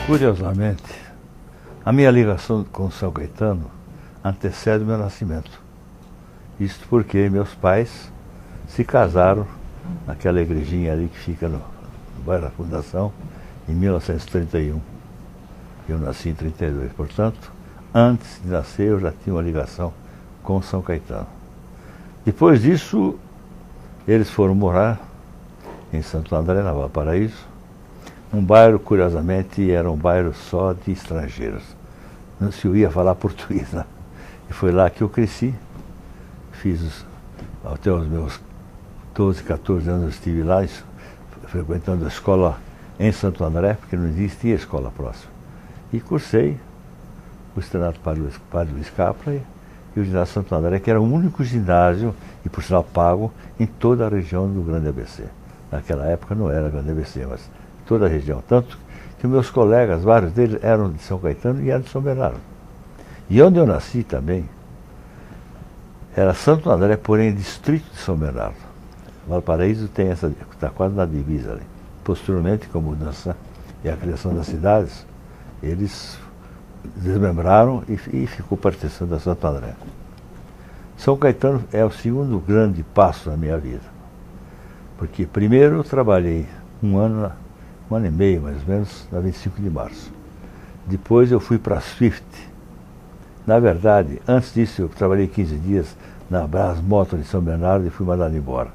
Curiosamente, a minha ligação com São Caetano antecede o meu nascimento. Isto porque meus pais se casaram naquela igrejinha ali que fica no bairro da Fundação, em 1931. Eu nasci em 32, portanto, antes de nascer eu já tinha uma ligação com São Caetano. Depois disso, eles foram morar em Santo André, na Valparaíso, um bairro, curiosamente, era um bairro só de estrangeiros. Não se ouvia falar português, né? E foi lá que eu cresci. Até os meus 12, 14 anos eu estive lá, frequentando a escola em Santo André, porque não existia escola próxima. E cursei o Externato Padre Luiz Capra e o ginásio Santo André, que era o único ginásio, e por sinal pago, em toda a região do Grande ABC. Naquela época não era Grande ABC, mas toda a região. Tanto que meus colegas, vários deles, eram de São Caetano e eram de São Bernardo. E onde eu nasci também, era Santo André, porém distrito de São Bernardo. Valparaíso tem essa, está quase na divisa ali. Posteriormente, com a mudança e a criação das cidades, eles desmembraram e ficou pertencendo a Santo André. São Caetano é o segundo grande passo na minha vida. Porque primeiro eu trabalhei um ano e meio, mais ou menos, na 25 de março. Depois eu fui para a Swift. Na verdade, antes disso eu trabalhei 15 dias na Brás Motor de São Bernardo e fui mandado embora.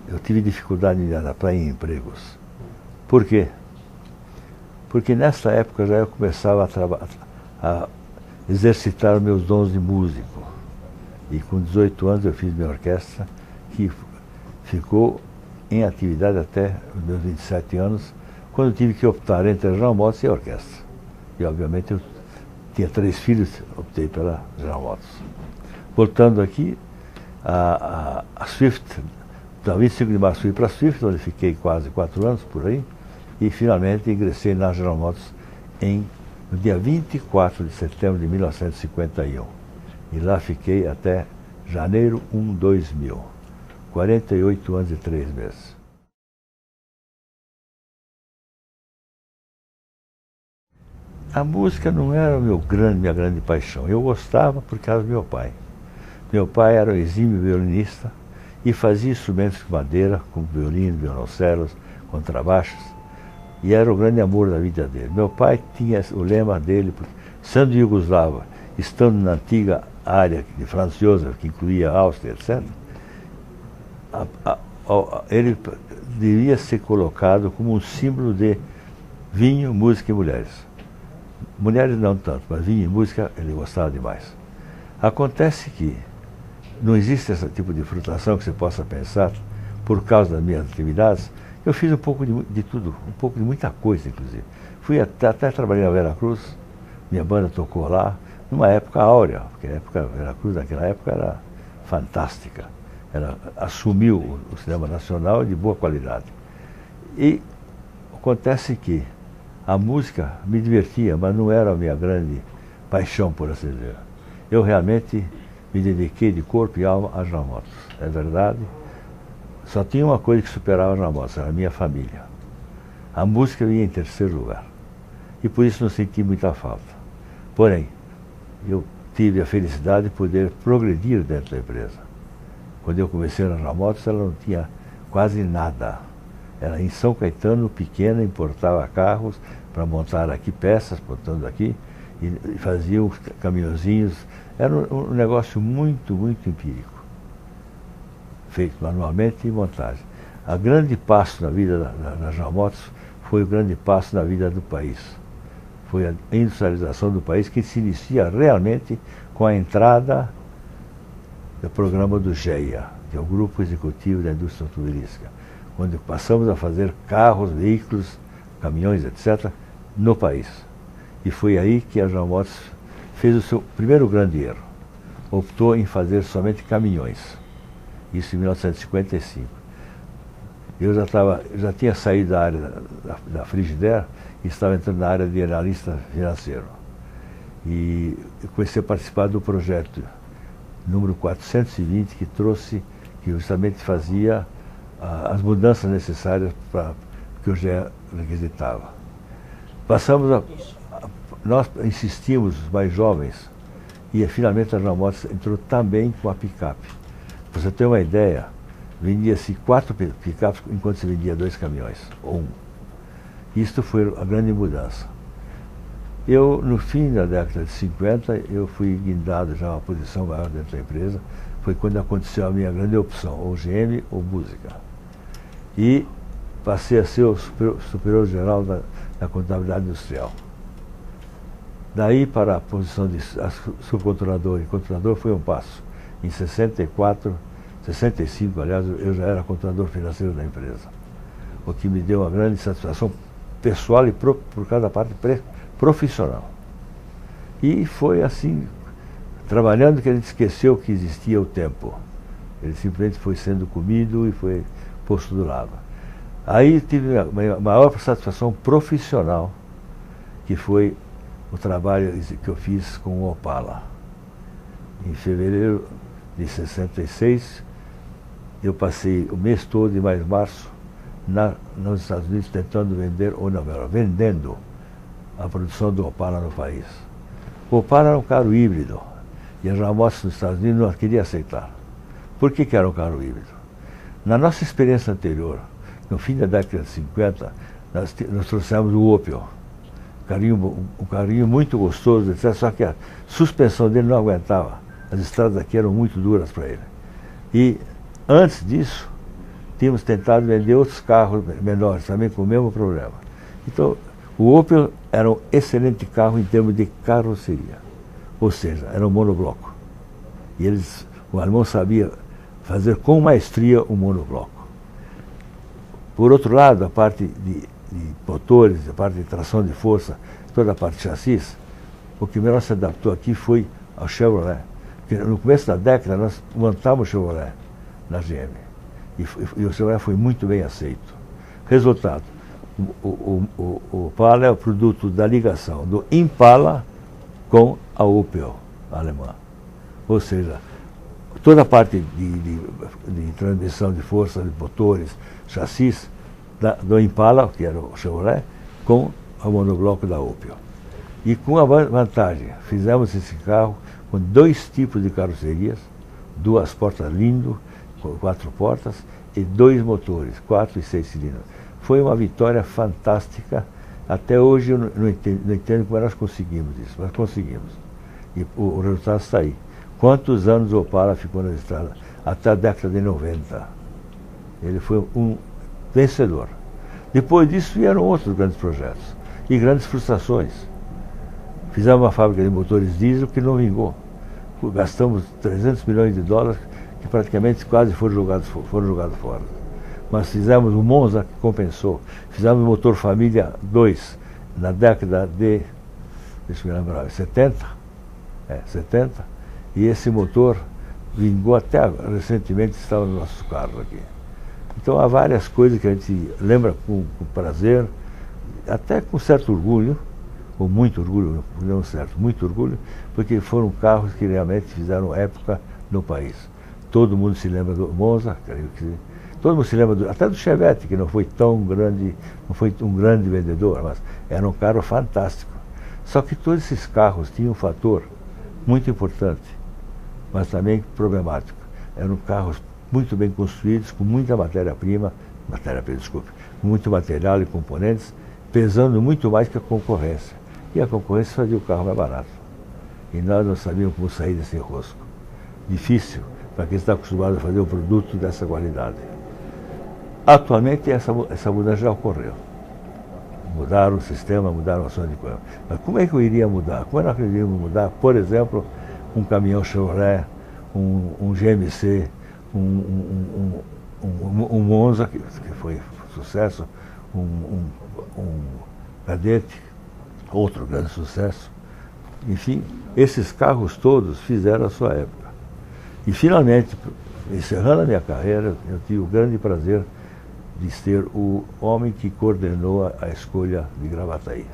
Eu tive dificuldade de adaptar em empregos. Por quê? Porque nessa época já eu começava a exercitar meus dons de músico. E com 18 anos eu fiz minha orquestra, que ficou em atividade até os meus 27 anos, quando eu tive que optar entre a General Motors e a orquestra. E obviamente eu tinha 3 filhos, optei pela General Motors. Voltando aqui, a Swift, da 25 de março fui para a Swift, onde fiquei quase 4 anos por aí, e finalmente ingressei na General Motors no dia 24 de setembro de 1951. E lá fiquei até janeiro 1, 2000. 48 anos e 3 meses. A música não era minha grande paixão. Eu gostava por causa do meu pai. Meu pai era um exímio violinista e fazia instrumentos de madeira, como violino, violoncelos, contrabaixos, e era o grande amor da vida dele. Meu pai tinha o lema dele, sendo iugoslavo, estando na antiga área de Franz Josef, que incluía Áustria, etc., ele devia ser colocado como um símbolo de vinho, música e mulheres. Mulheres não tanto, mas vinho e música ele gostava demais. Acontece que não existe esse tipo de frustração que você possa pensar, por causa das minhas atividades. Eu fiz um pouco de tudo, um pouco de muita coisa, inclusive. Fui até trabalhar na Vera Cruz, minha banda tocou lá, numa época áurea, porque a Vera Cruz naquela época era fantástica. Ela assumiu o cinema nacional de boa qualidade. E acontece que a música me divertia, mas não era a minha grande paixão, por assim dizer. Eu realmente me dediquei de corpo e alma às General Motors. É verdade. Só tinha uma coisa que superava a General Motors, era a minha família. A música vinha em terceiro lugar. E por isso não senti muita falta. Porém, eu tive a felicidade de poder progredir dentro da empresa. Quando eu comecei na General Motors, ela não tinha quase nada. Era em São Caetano, pequena, importava carros para montar aqui peças, botando aqui, e fazia os caminhãozinhos. Era um negócio muito, muito empírico, feito manualmente e montagem. O grande passo na vida da General Motors foi o grande passo na vida do país. Foi a industrialização do país que se inicia realmente com a entrada do programa do GEA, que é o Grupo Executivo da Indústria Automobilística, onde passamos a fazer carros, veículos, caminhões, etc., no país. E foi aí que a General Motors fez o seu primeiro grande erro. Optou em fazer somente caminhões. Isso em 1955. Eu já tinha saído da área da Frigidaire e estava entrando na área de analista financeiro. E eu comecei a participar do projeto número 420, que justamente fazia as mudanças necessárias para que o GE requisitava. Nós insistimos, os mais jovens, e finalmente a General Motors entrou também com a picape. Para você ter uma ideia, vendia-se 4 picapes enquanto se vendia 2 caminhões, ou 1. Isto foi a grande mudança. No fim da década de 50, eu fui guindado já a uma posição maior dentro da empresa. Foi quando aconteceu a minha grande opção, ou GM ou música. E passei a ser o superior-geral da contabilidade industrial. Daí para a posição de subcontrolador e controlador foi um passo. Em 64, 65, aliás, eu já era controlador financeiro da empresa. O que me deu uma grande satisfação pessoal e por cada parte profissional. E foi assim, trabalhando, que a gente esqueceu que existia o tempo. Ele simplesmente foi sendo comido e foi posto do lado. Aí tive a maior satisfação profissional, que foi o trabalho que eu fiz com o Opala. Em fevereiro de 66, eu passei o mês todo e mais março nos Estados Unidos tentando vender, ou não, vendendo a produção do Opala no país. O Opala era um carro híbrido e a General Motors nos Estados Unidos não queria aceitar. Por que era um carro híbrido? Na nossa experiência anterior, no fim da década de 50, nós trouxemos o Opel. Um carrinho muito gostoso, etc. Só que a suspensão dele não aguentava. As estradas aqui eram muito duras para ele. E antes disso, tínhamos tentado vender outros carros menores, também com o mesmo problema. Então, o Opel era um excelente carro em termos de carroceria. Ou seja, era um monobloco. E o alemão sabia fazer com maestria um monobloco. Por outro lado, a parte de motores, a parte de tração de força, toda a parte de chassis, o que melhor se adaptou aqui foi ao Chevrolet. Porque no começo da década nós montamos o Chevrolet na GM. E o Chevrolet foi muito bem aceito. Resultado, o Opala é o produto da ligação do Impala com a Opel alemã. Ou seja, toda a parte de transmissão de força, de motores, chassis, do Impala, que era o Chevrolet, com o monobloco da Opel. E com a vantagem, fizemos esse carro com 2 tipos de carrocerias, 2 portas lindo, com 4 portas, e 2 motores, 4 e 6 cilindros. Foi uma vitória fantástica. Até hoje eu não entendo como nós conseguimos isso, mas conseguimos. E o resultado está aí. Quantos anos o Opala ficou na estrada? Até a década de 90. Ele foi um vencedor. Depois disso vieram outros grandes projetos e grandes frustrações. Fizemos uma fábrica de motores diesel que não vingou. Gastamos 300 milhões de dólares que praticamente quase foram jogados fora. Mas fizemos o Monza, que compensou. Fizemos o motor Família 2 na década de, deixa eu me lembrar, 70. E esse motor vingou até recentemente, estava nos nossos carros aqui. Então há várias coisas que a gente lembra com prazer, até com certo orgulho, ou muito orgulho, não certo, muito orgulho, porque foram carros que realmente fizeram época no país. Todo mundo se lembra do Monza, todo mundo se lembra até do Chevette, que não foi tão grande, não foi um grande vendedor, mas era um carro fantástico. Só que todos esses carros tinham um fator muito importante, mas também problemático. Eram carros muito bem construídos, com muita matéria-prima, com muito material e componentes, pesando muito mais que a concorrência. E a concorrência fazia o carro mais barato. E nós não sabíamos como sair desse enrosco. Difícil para quem está acostumado a fazer um produto dessa qualidade. Atualmente essa mudança já ocorreu. Mudaram o sistema, mudaram a ação de câmbio. Mas como é que eu iria mudar? Como é que nós iríamos mudar, por exemplo, um caminhão Chevrolet, um GMC, um Monza, que foi sucesso, um Cadete, outro grande sucesso. Enfim, esses carros todos fizeram a sua época. E finalmente, encerrando a minha carreira, eu tive o grande prazer de ser o homem que coordenou a escolha de Gravataí.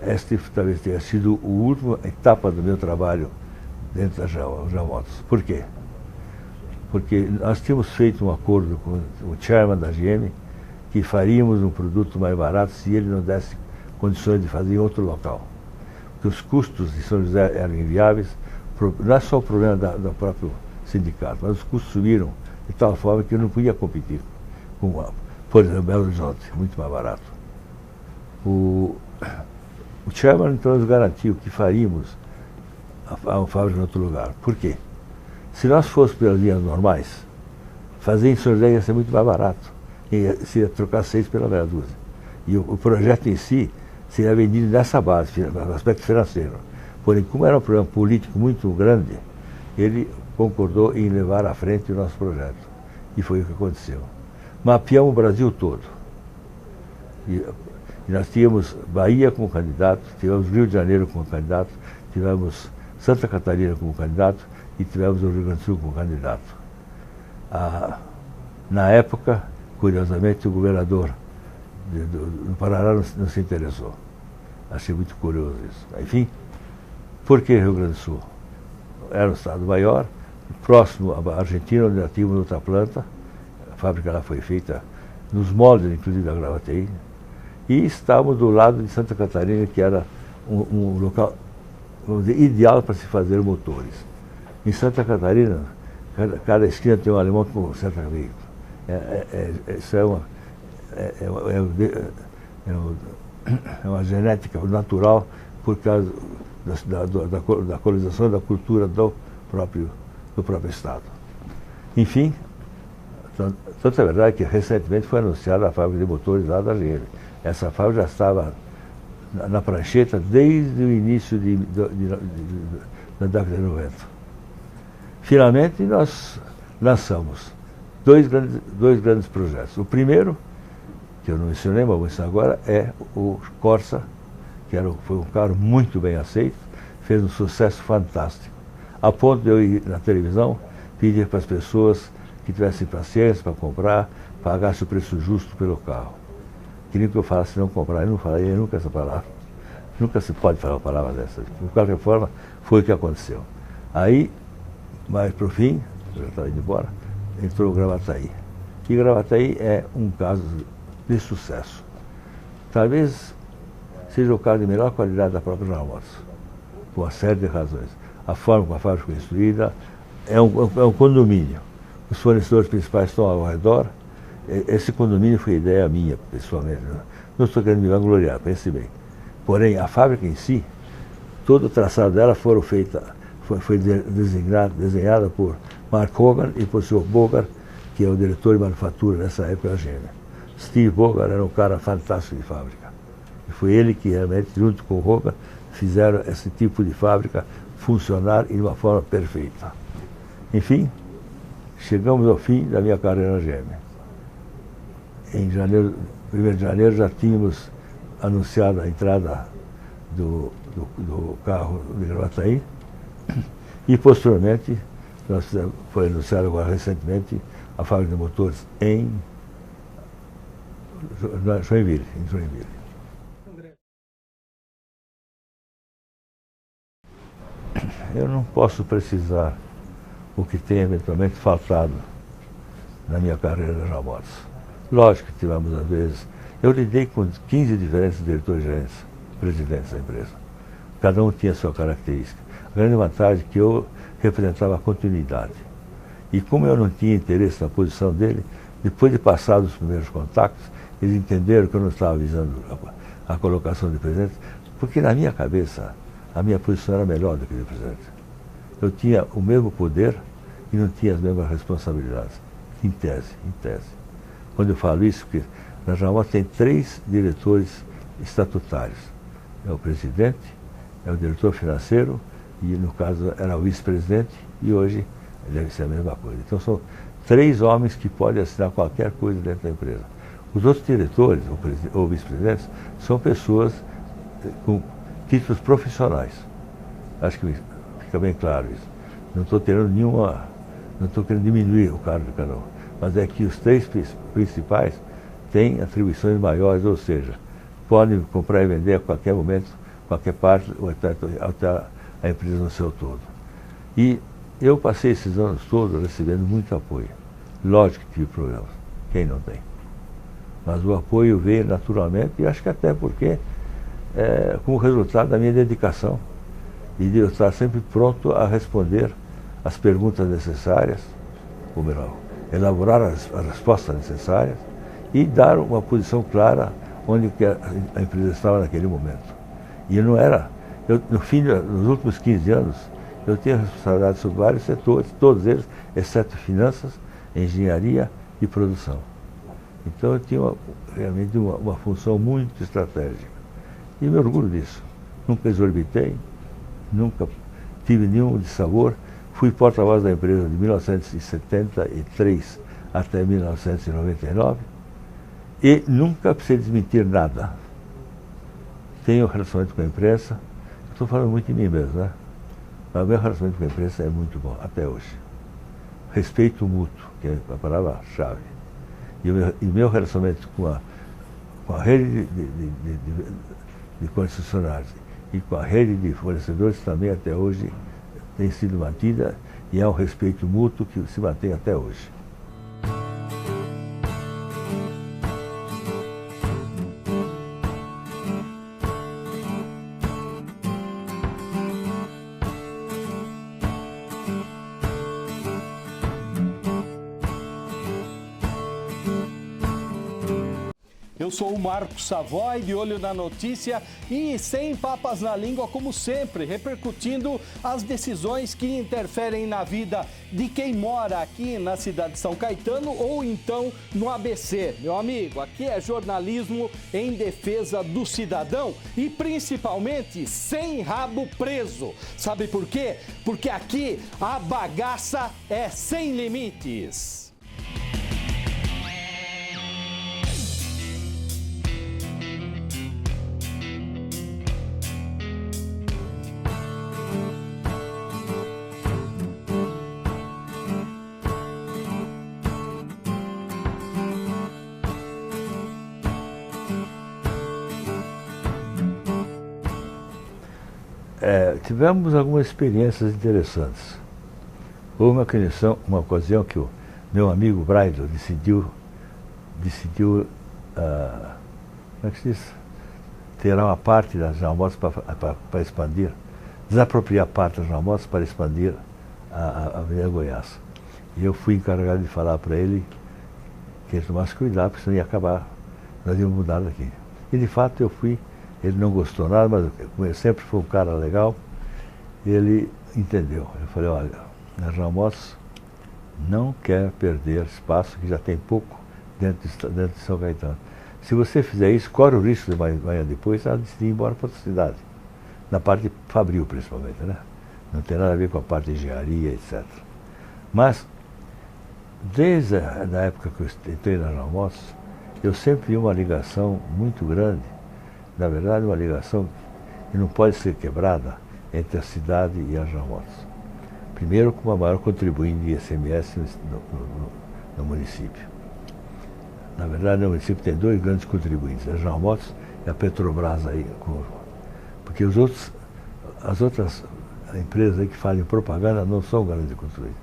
Esta talvez tenha sido a última etapa do meu trabalho dentro da General Motors. Por quê? Porque nós tínhamos feito um acordo com o chairman da GM, que faríamos um produto mais barato se ele não desse condições de fazer em outro local. Porque os custos de São José eram inviáveis, não é só o problema do próprio sindicato, mas os custos subiram de tal forma que eu não podia competir com, por exemplo, Belo Horizonte, muito mais barato. O Chairman então nos garantiu que faríamos a fábrica em outro lugar. Por quê? Se nós fôssemos pelas linhas normais, fazer em São José ia ser muito mais barato. Se ia trocar 6 pela meia dúzia. E o projeto em si seria vendido nessa base, no aspecto financeiro. Porém, como era um problema político muito grande, ele concordou em levar à frente o nosso projeto. E foi o que aconteceu. Mapeamos o Brasil todo. E nós tínhamos Bahia como candidato, tivemos Rio de Janeiro como candidato, tivemos Santa Catarina como candidato e tivemos o Rio Grande do Sul como candidato. Na época, curiosamente, o governador do Paraná não se interessou. Achei muito curioso isso. Enfim, por que Rio Grande do Sul? Era um estado maior, próximo à Argentina, onde nós tínhamos outra planta. A fábrica lá foi feita nos moldes, inclusive, da Gravataí. E estávamos do lado de Santa Catarina, que era um local, vamos dizer, ideal para se fazer motores. Em Santa Catarina, cada esquina tem um alemão com certa veículo. Isso é uma genética natural por causa da colonização da cultura do próprio estado. Enfim, tanto é verdade que recentemente foi anunciada a fábrica de motores lá da GM. Essa fábrica já estava na prancheta desde o início da década de 90. Finalmente, nós lançamos dois grandes projetos. O primeiro, que eu não mencionei, mas vou mencionar agora, é o Corsa, que foi um carro muito bem aceito, fez um sucesso fantástico. A ponto de eu ir na televisão pedir para as pessoas que tivessem paciência para comprar, pagasse o preço justo pelo carro. Queriam que eu falasse não comprar, eu não falei nunca essa palavra. Nunca se pode falar uma palavra dessa. De qualquer forma, foi o que aconteceu. Aí, mas por fim, eu já estava indo embora, entrou o Gravataí. E Gravataí é um caso de sucesso. Talvez seja o caso de melhor qualidade da própria General Motors, por uma série de razões. A forma como a fábrica foi construída é um condomínio. Os fornecedores principais estão ao redor. Esse condomínio foi ideia minha, pessoalmente. Não estou querendo me vangloriar, pense bem. Porém, a fábrica em si, todo o traçado dela foi desenhada por Mark Hogan e por Sr. Bogart, que é o diretor de manufatura nessa época da GM. Steve Bogart era um cara fantástico de fábrica. E foi ele que realmente, junto com o Hogan, fizeram esse tipo de fábrica funcionar de uma forma perfeita. Enfim, chegamos ao fim da minha carreira na GM. Em 1º de janeiro já tínhamos anunciado a entrada do carro de Gravataí e posteriormente foi anunciado agora recentemente a fábrica de motores em Joinville. Eu não posso precisar o que tem eventualmente faltado na minha carreira na General Motors. Lógico que tivemos, às vezes, eu lidei com 15 diferentes diretores-gerentes, presidentes da empresa. Cada um tinha a sua característica. A grande vantagem é que eu representava a continuidade. E como eu não tinha interesse na posição dele, depois de passar os primeiros contatos, eles entenderam que eu não estava visando a colocação de presidente, porque na minha cabeça, a minha posição era melhor do que de presidente. Eu tinha o mesmo poder e não tinha as mesmas responsabilidades, em tese. Quando eu falo isso, porque na General Motors tem 3 diretores estatutários. É o presidente, é o diretor financeiro e, no caso, era o vice-presidente e hoje deve ser a mesma coisa. Então, são 3 homens que podem assinar qualquer coisa dentro da empresa. Os outros diretores, ou vice-presidentes, são pessoas com títulos profissionais. Acho que fica bem claro isso. Não estou querendo diminuir o cargo de cada um. Mas é que os 3 principais têm atribuições maiores, ou seja, podem comprar e vender a qualquer momento, qualquer parte, ou até a empresa no seu todo. E eu passei esses anos todos recebendo muito apoio. Lógico que tive problemas. Quem não tem? Mas o apoio veio naturalmente, e acho que até porque, como resultado da minha dedicação, e de eu estar sempre pronto a responder as perguntas necessárias, ou melhor, elaborar as respostas necessárias e dar uma posição clara onde que a empresa estava naquele momento. E não era, nos últimos 15 anos, eu tinha responsabilidade sobre vários setores, todos eles, exceto finanças, engenharia e produção. Então eu tinha realmente uma função muito estratégica. E me orgulho disso. Nunca exorbitei, nunca tive nenhum dissabor. Fui porta-voz da empresa de 1973 até 1999 e nunca precisei desmentir nada. Tenho relacionamento com a imprensa, estou falando muito de mim mesmo, né? Mas o meu relacionamento com a imprensa é muito bom, até hoje. Respeito mútuo, que é a palavra-chave. E o meu relacionamento com a rede de concessionários e com a rede de fornecedores também até hoje tem sido mantida e é um respeito mútuo que se mantém até hoje. Eu sou o Marcos Savoy, de olho na notícia e sem papas na língua, como sempre, repercutindo as decisões que interferem na vida de quem mora aqui na cidade de São Caetano ou então no ABC. Meu amigo, aqui é jornalismo em defesa do cidadão e principalmente sem rabo preso. Sabe por quê? Porque aqui a bagaça é sem limites. Tivemos algumas experiências interessantes. Houve uma ocasião que o meu amigo Braido decidiu como é que se diz? Tirar uma parte das General para expandir, desapropriar parte das General para expandir a Avenida Goiás. E eu fui encarregado de falar para ele que ele tomasse cuidado, porque senão ia acabar, nós íamos mudar daqui. E de fato eu fui. Ele não gostou nada, mas como ele sempre foi um cara legal, ele entendeu. Eu falei, olha, a General Motors não quer perder espaço, que já tem pouco dentro de São Caetano. Se você fizer isso, corre o risco de amanhã depois ela decidir ir embora para outra cidade. Na parte fabril, principalmente, né? Não tem nada a ver com a parte de engenharia, etc. Mas, desde a época que eu entrei na General Motors, eu sempre vi uma ligação muito grande. Na verdade, uma ligação que não pode ser quebrada entre a cidade e a General Motors. Primeiro, com uma maior contribuinte de ICMS no município. Na verdade, no município tem dois grandes contribuintes, a General Motors e a Petrobras aí. Porque as outras empresas aí que fazem propaganda não são grandes contribuintes.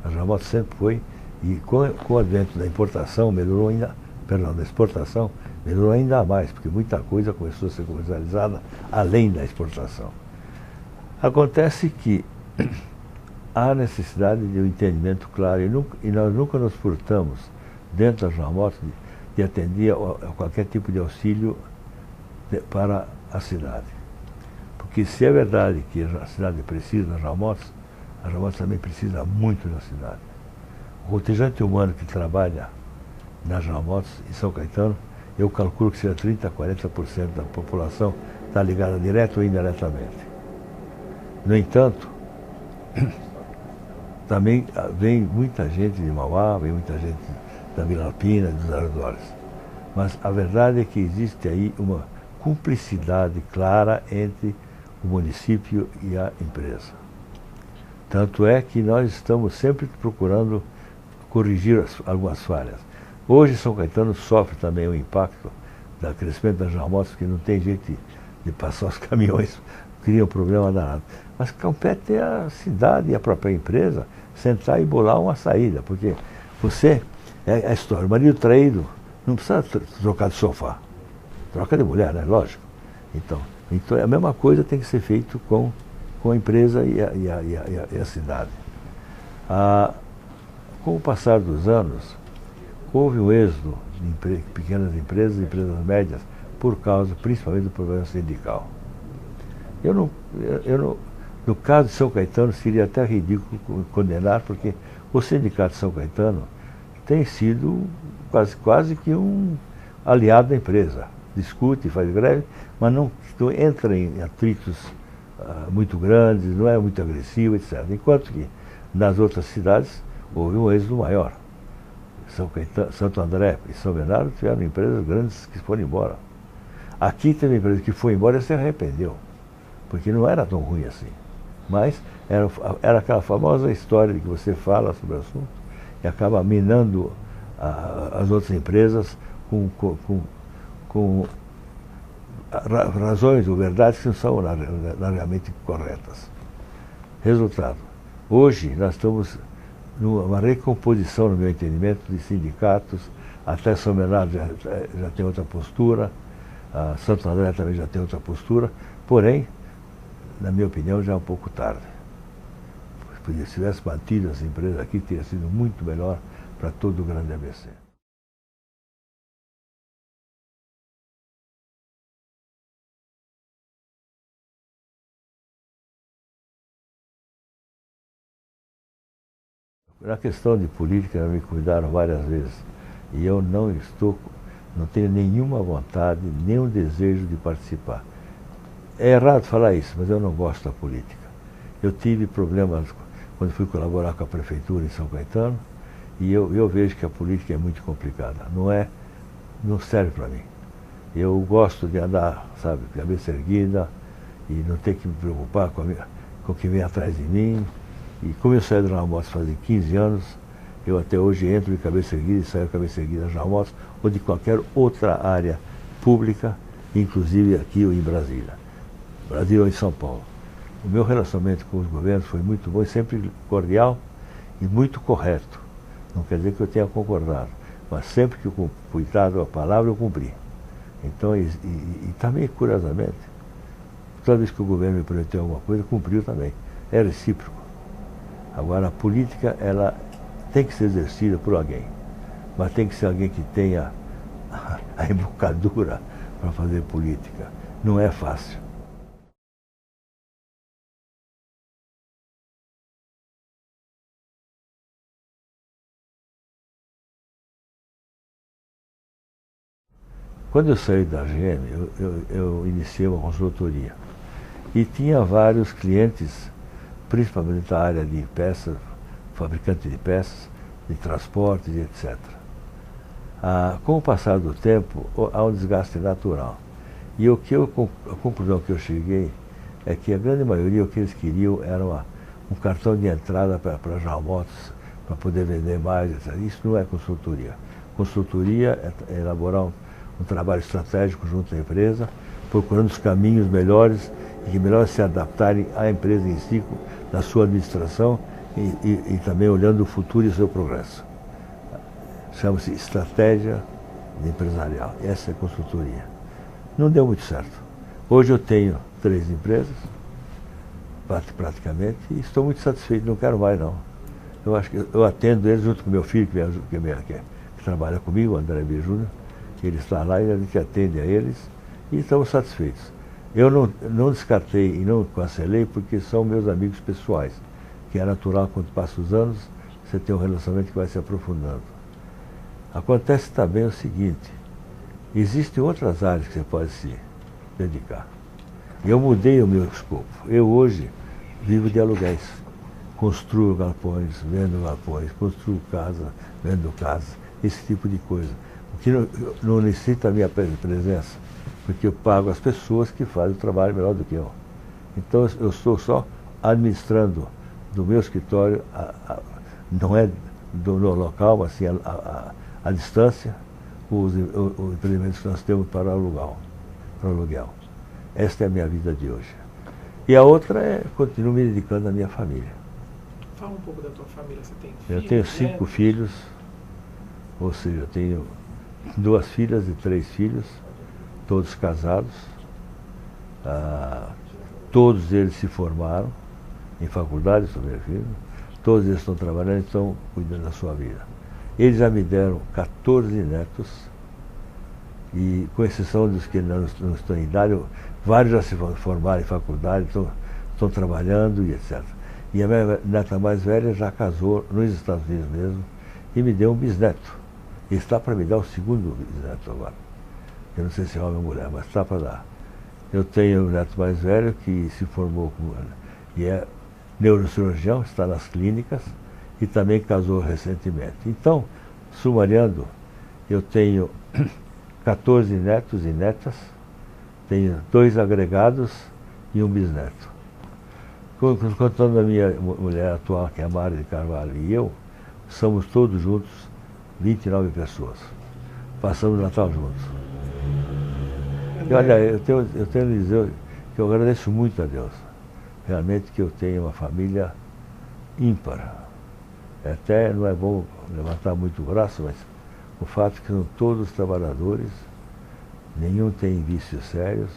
A General Motors sempre foi, e com o advento da importação, melhorou ainda, da exportação, melhorou ainda mais, porque muita coisa começou a ser comercializada além da exportação. Acontece que há necessidade de um entendimento claro, e nós nunca nos furtamos, dentro da General Motors, de atender a qualquer tipo de auxílio para a cidade. Porque se é verdade que a cidade precisa da General Motors, a General Motors também precisa muito da cidade. O contingente humano que trabalha na General Motors, em São Caetano, eu calculo que seja 30% a 40% da população está ligada direto ou indiretamente. No entanto, também vem muita gente de Mauá, vem muita gente da Vila Alpina, dos arredores. Mas a verdade é que existe aí uma cumplicidade clara entre o município e a empresa. Tanto é que nós estamos sempre procurando corrigir algumas falhas. Hoje São Caetano sofre também o impacto do crescimento da General Motors, que não tem jeito de passar os caminhões, cria um problema danado. Mas compete à cidade e à própria empresa sentar e bolar uma saída, porque você, é a história, o marido traído Não precisa trocar de sofá. Troca de mulher, né? Lógico. Então a mesma coisa tem que ser feito com a empresa e a cidade. Com o passar dos anos, houve um êxodo de pequenas empresas e empresas médias por causa, principalmente, do problema sindical. No caso de São Caetano, seria até ridículo condenar, porque o Sindicato de São Caetano tem sido quase que um aliado da empresa. Discute, faz greve, mas não entra em atritos muito grandes, não é muito agressivo, etc. Enquanto que nas outras cidades houve um êxodo maior. Santo André e São Bernardo tiveram empresas grandes que foram embora. Aqui teve empresa que foi embora e se arrependeu, porque não era tão ruim assim. Mas era aquela famosa história de que você fala sobre o assunto e acaba minando as outras empresas com razões ou verdades que não são realmente corretas. Resultado, hoje nós estamos numa recomposição, no meu entendimento, de sindicatos. Até São Bernardo já tem outra postura, Santo André também já tem outra postura, porém, na minha opinião, já é um pouco tarde. Porque se tivesse mantido essa empresa aqui, teria sido muito melhor para todo o grande ABC. Na questão de política, me cuidaram várias vezes. E eu não tenho nenhuma vontade, nenhum desejo de participar. É errado falar isso, mas eu não gosto da política. Eu tive problemas quando fui colaborar com a prefeitura em São Caetano, e eu vejo que a política é muito complicada. Não serve para mim. Eu gosto de andar, sabe, cabeça erguida, e não ter que me preocupar com o que vem atrás de mim. E como eu saí da General Motors fazem 15 anos, eu até hoje entro de cabeça erguida e saio de cabeça erguida da General Motors ou de qualquer outra área pública, inclusive aqui ou em Brasília. Brasília ou em São Paulo. O meu relacionamento com os governos foi muito bom e sempre cordial e muito correto. Não quer dizer que eu tenha concordado, mas sempre que eu fui dado a palavra, eu cumpri. Então, e também, curiosamente, toda vez que o governo me prometeu alguma coisa, cumpriu também. É recíproco. Agora, a política, ela tem que ser exercida por alguém, mas tem que ser alguém que tenha a embocadura para fazer política. Não é fácil. Quando eu saí da GM, eu iniciei uma consultoria e tinha vários clientes, principalmente da área de peças, fabricante de peças, de transportes, etc. Com o passar do tempo, há um desgaste natural. E a conclusão que eu cheguei é que a grande maioria, o que eles queriam era um cartão de entrada para a General Motors, para poder vender mais, etc. Isso não é consultoria. Consultoria é elaborar um trabalho estratégico junto à empresa, procurando os caminhos melhores e que melhor se adaptarem à empresa em si, na sua administração e também olhando o futuro e o seu progresso. Chama-se estratégia empresarial. Essa é a consultoria. Não deu muito certo. Hoje eu tenho 3 empresas, praticamente, e estou muito satisfeito, não quero mais não. Eu acho que eu atendo eles junto com meu filho, que trabalha comigo, o André B. Júnior. Ele está lá e a gente atende a eles e estamos satisfeitos. Eu não descartei e não cancelei porque são meus amigos pessoais, que é natural, quando passam os anos, você tem um relacionamento que vai se aprofundando. Acontece também o seguinte, existem outras áreas que você pode se dedicar. Eu mudei o meu escopo. Eu hoje vivo de aluguéis. Construo galpões, vendo galpões, construo casa, vendo casa, esse tipo de coisa. O que não necessita a minha presença, porque eu pago as pessoas que fazem o trabalho melhor do que eu. Então eu estou só administrando do meu escritório, não é no local, mas sim a distância, os empreendimentos que nós temos para aluguel. Esta é a minha vida de hoje. E a outra é, continuo me dedicando à minha família. Fala um pouco da tua família, você tem filhos? Eu tenho 5 filhos, ou seja, eu tenho 2 filhas e 3 filhos, todos casados. Todos eles se formaram em faculdade, todos eles estão trabalhando e estão cuidando da sua vida. Eles já me deram 14 netos, e com exceção dos que não estão em idade, vários já se formaram em faculdade, estão trabalhando e etc. E a minha neta mais velha já casou nos Estados Unidos mesmo e me deu um bisneto. E está para me dar o segundo bisneto agora. Eu não sei se é homem ou mulher, mas está para dar. Eu tenho um neto mais velho que se formou e é neurocirurgião, está nas clínicas e também casou recentemente. Então, sumariando, eu tenho 14 netos e netas, tenho 2 agregados e um bisneto. Contando a minha mulher atual, que é a Mari de Carvalho, e eu, somos todos juntos 29 pessoas. Passamos o Natal juntos. E olha, eu tenho a dizer que eu agradeço muito a Deus. Realmente que eu tenho uma família ímpar. Até não é bom levantar muito o braço, mas o fato é que são todos trabalhadores, nenhum tem vícios sérios.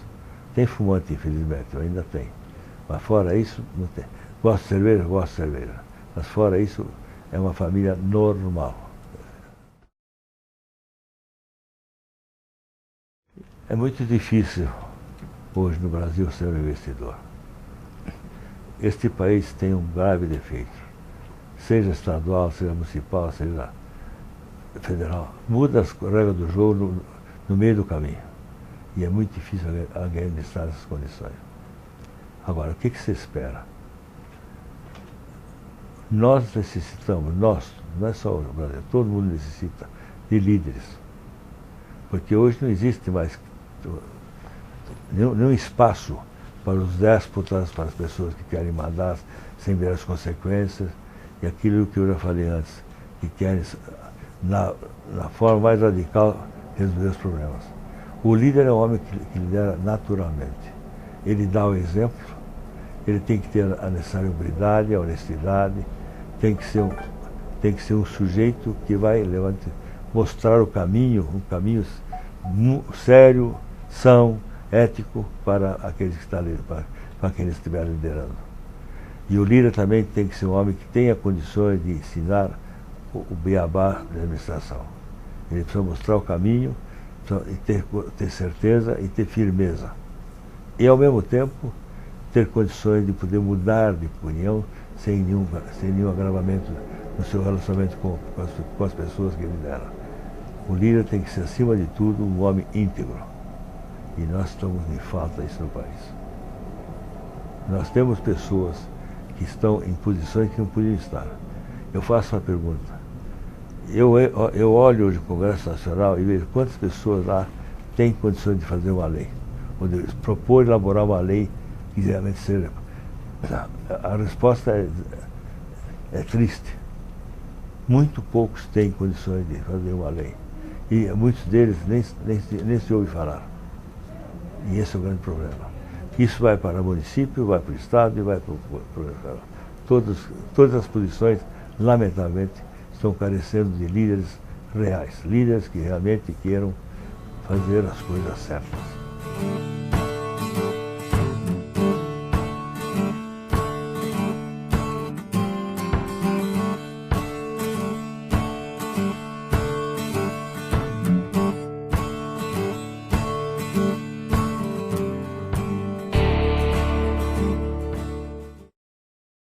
Tem fumante, infelizmente, eu ainda tenho. Mas fora isso, não tem. Gosto de cerveja? Gosto de cerveja. Mas fora isso, é uma família normal. É muito difícil hoje no Brasil ser um investidor. Este país tem um grave defeito, seja estadual, seja municipal, seja federal. Muda as regras do jogo no meio do caminho. E é muito difícil alguém estar nessas condições. Agora, o que se espera? Nós necessitamos, não é só o Brasil, todo mundo necessita de líderes. Porque hoje não existe mais nenhum espaço para os déspotas, para as pessoas que querem mandar sem ver as consequências, e aquilo que eu já falei antes, que querem, na forma mais radical, resolver os problemas. O líder é um homem que lidera naturalmente. Ele dá o exemplo, ele tem que ter a necessária humildade, a honestidade, tem que ser um sujeito que vai mostrar o caminho, um caminho sério, são, ético para aqueles que estão para quem eles estiverem liderando. E o líder também tem que ser um homem que tenha condições de ensinar o beabá da administração. Ele precisa mostrar o caminho, e ter certeza e ter firmeza. E ao mesmo tempo ter condições de poder mudar de opinião sem nenhum agravamento no seu relacionamento com as pessoas que lideram. O líder tem que ser, acima de tudo, um homem íntegro. E nós estamos em falta disso no país. Nós temos pessoas que estão em posições que não podiam estar. Eu faço uma pergunta. Eu olho hoje o Congresso Nacional e vejo quantas pessoas lá têm condições de fazer uma lei, ou de propor elaborar uma lei que realmente seja. A resposta é triste. Muito poucos têm condições de fazer uma lei. E muitos deles nem se ouve falar. E esse é o grande problema. Isso vai para o município, vai para o Estado e vai para o... Todas as posições, lamentavelmente, estão carecendo de líderes reais. Líderes que realmente queiram fazer as coisas certas.